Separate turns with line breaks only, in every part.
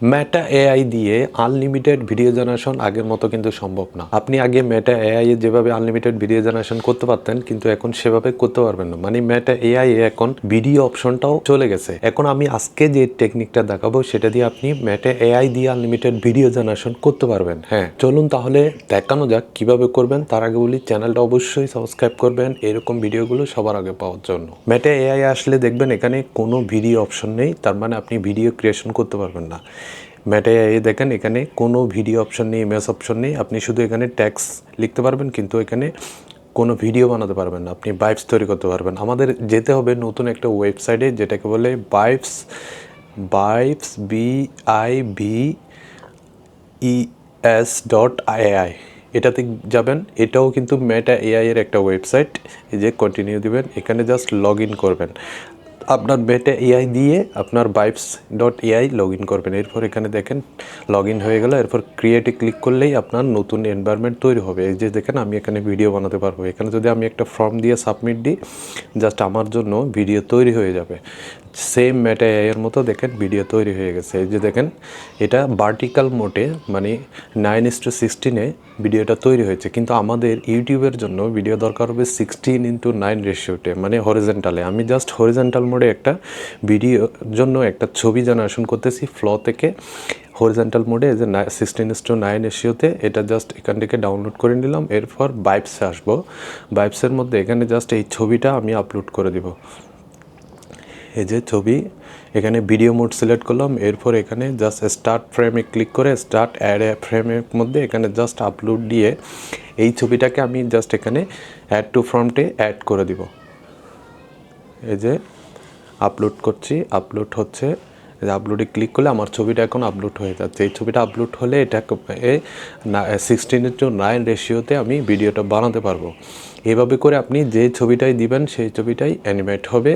Meta AI দিয়ে unlimited video generation আগের মতো কিন্তু সম্ভব না। আপনি আগে মেটা এআই এ যেভাবে আনলিমিটেড ভিডিও জেনারেশন করতে পারতেন, কিন্তু এখন সেভাবে করতে পারবেন না। মানে মেটা এআই এ এখন ভিডিও অপশনটাও চলে গেছে। এখন আমি আজকে যে টেকনিকটা দেখাবো সেটা দিয়ে আপনি মেটা এআই দিয়ে আনলিমিটেড ভিডিও জেনারেশন করতে পারবেন। হ্যাঁ, চলুন তাহলে দেখানো যাক কিভাবে করবেন। তার আগে বলি, চ্যানেলটা অবশ্যই সাবস্ক্রাইব করবেন এরকম ভিডিওগুলো সবার আগে পাওয়ার জন্য। মেটা এআই আসলে দেখবেন এখানে কোনো ভিডিও অপশন নেই, তার মানে আপনি ভিডিও ক্রিয়েশন করতে পারবেন না। মেটা এআই দেখেন এখানে কোনো ভিডিও অপশন নেই, ইমেজ অপশন নেই। আপনি শুধু এখানে ট্যাক্স লিখতে পারবেন, কিন্তু এখানে কোনো ভিডিও বানাতে পারবেন না। আপনি ভাইবস তৈরি করতে পারবেন। আমাদের যেতে হবে নতুন একটা ওয়েবসাইটে, যেটাকে বলে ভাইবস BIBES.ai। এটাতে যাবেন। এটাও কিন্তু মেটা এআই এর একটা ওয়েবসাইট। এই যে কন্টিনিউ দিবেন, এখানে জাস্ট লগ ইন করবেন। আপনার মেটা এআই দিয়ে আপনার ভাইবস.ai লগ ইন করবেন। এরপর এখানে দেখেন লগ ইন হয়ে গেল। এরপর ক্রিয়েটে ক্লিক করলেই আপনার নতুন এনভায়রনমেন্ট তৈরি হবে। এই যে দেখেন আমি এখানে ভিডিও বানাতে পারবো। এখানে যদি আমি একটা ফর্ম দিয়ে সাবমিট দিই, জাস্ট আমার জন্য ভিডিও তৈরি হয়ে যাবে। সেম মেটা এআই এর মতো দেখেন ভিডিও তৈরি হয়ে গেছে। এই যে দেখেন এটা ভার্টিক্যাল মোডে, মানে 9:16 ভিডিওটা তৈরি হয়েছে। কিন্তু আমাদের ইউটিউবের জন্য ভিডিও দরকার হবে 16:9 রেশিওতে, মানে হরিজেন্টালে। আমি জাস্ট হরিজেন্টাল মোডে একটা ভিডিওর জন্য একটা ছবি জেনারেশন করতেছি ফ্ল থেকে। হরিজেন্টাল মোডে যে 16:9 রেশিওতে, এটা জাস্ট এখান থেকে ডাউনলোড করে নিলাম। এরপর ভাইবসে আসবো। ভাইবসের মধ্যে এখানে জাস্ট এই ছবিটা আমি আপলোড করে দিব। এই যে ছবি, এখানে ভিডিও মোড সিলেক্ট করলাম। এরপর এখানে জাস্ট স্টার্ট ফ্রেমে ক্লিক করে স্টার্ট অ্যাড ফ্রেমের মধ্যে এখানে জাস্ট আপলোড দিয়ে এই ছবিটাকে আমি জাস্ট এখানে অ্যাড টু ফ্রন্টে অ্যাড করে দিব। এই যে আপলোড করছি, আপলোড হচ্ছে। আপলোডে ক্লিক করলে আমার ছবিটা এখন আপলোড হয়ে যাচ্ছে। এই ছবিটা আপলোড হলে এটাকে 16:9 রেশিওতে আমি ভিডিওটা বানাতে পারবো। এভাবে করে আপনি যে ছবিটাই দিবেন সেই ছবিটাই অ্যানিমেট হবে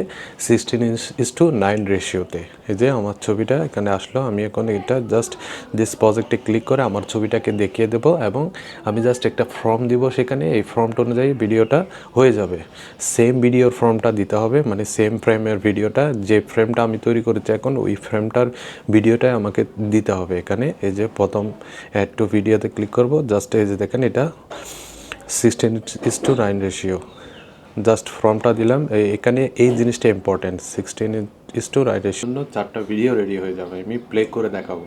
16:9 রেশিওতে। এই যে আমার ছবিটা এখানে আসলো। আমি এখন এটা জাস্ট দিস প্রজেক্টে ক্লিক করে আমার ছবিটাকে দেখিয়ে দেবো, এবং আমি জাস্ট একটা ফর্ম দিব সেখানে। এই ফর্মটা অনুযায়ী ভিডিওটা হয়ে যাবে। সেম ভিডিওর ফর্মটা দিতে হবে, মানে সেম ফ্রেমের ভিডিওটা, যে ফ্রেমটা আমি তৈরি করেছি এখন ওই ফ্রেমটার ভিডিওটাই আমাকে দিতে হবে এখানে। এই যে প্রথম অ্যাড টু ভিডিওতে ক্লিক করব। জাস্ট এই যে দেখেন এটা 16:9 রেশিও। জাস্ট ফর্মটা দিলাম। এখানে এই জিনিসটা ইম্পর্টেন্ট, 16:9 রেশিও জন্য 4টা ভিডিও রেডি হয়ে যাবে। আমি প্লে করে দেখাবো।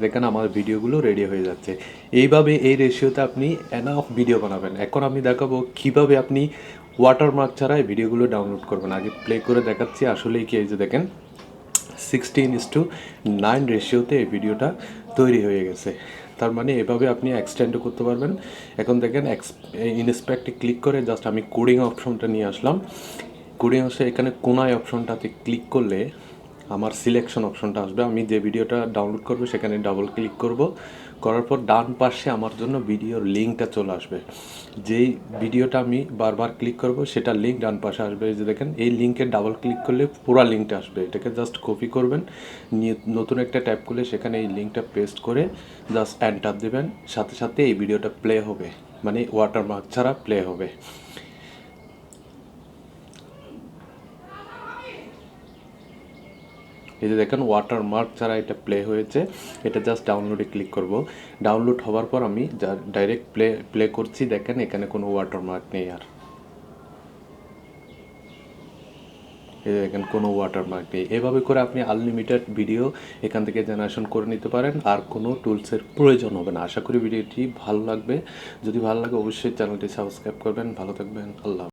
দেখেন আমার ভিডিওগুলো রেডি হয়ে যাচ্ছে। এইভাবে এই রেশিওতে আপনি এনাফ ভিডিও বানাবেন। এখন আমি দেখাবো কিভাবে আপনি ওয়াটারমার্ক ছাড়া এই ভিডিওগুলো ডাউনলোড করবেন। আগে প্লে করে দেখাচ্ছি আসলেই কি। এই যে দেখেন 16:9 রেশিওতে এই ভিডিওটা তৈরি হয়ে গেছে। তার মানে এভাবে আপনি এক্সটেন্ডও করতে পারবেন। এখন দেখেন ইনস্পেক্টে ক্লিক করে জাস্ট আমি কোডিং অপশনটা নিয়ে আসলাম। কোডিং অপশন এখানে কোনায় অপশনটাতে ক্লিক করলে আমার সিলেকশন অপশনটা আসবে। আমি যে ভিডিওটা ডাউনলোড করব সেখানে ডাবল ক্লিক করব। করার পর ডান পাশে আমার জন্য ভিডিওর লিঙ্কটা চলে আসবে। যেই ভিডিওটা আমি বারবার ক্লিক করব সেটার লিঙ্ক ডান পাশে আসবে। এই যে দেখেন এই লিঙ্কে ডাবল ক্লিক করলে পুরো লিঙ্কটা আসবে। এটাকে জাস্ট কপি করবেন, নিয়ে নতুন একটা ট্যাব করলে সেখানে এই লিঙ্কটা পেস্ট করে জাস্ট এন্টার দেবেন। সাথে সাথে এই ভিডিওটা প্লে হবে, মানে ওয়াটারমার্ক ছাড়া প্লে হবে। এই যে দেখেন ওয়াটারমার্ক ছাড়া এটা প্লে হয়েছে। এটা জাস্ট ডাউনলোডে ক্লিক করব। ডাউনলোড হওয়ার পর আমি ডাইরেক্ট প্লে করছি। দেখেন এখানে কোনো ওয়াটারমার্ক নেই আর। এই যে দেখেন কোনো ওয়াটারমার্ক নেই। এভাবে করে আপনি আনলিমিটেড ভিডিও এখান থেকে জেনারেশন করে নিতে পারেন। আর কোনো টুলসের প্রয়োজন হবে না। আশা করি ভিডিওটি ভালো লাগবে। যদি ভালো লাগে অবশ্যই চ্যানেলটি সাবস্ক্রাইব করবেন। ভালো থাকবেন। আল্লাহ।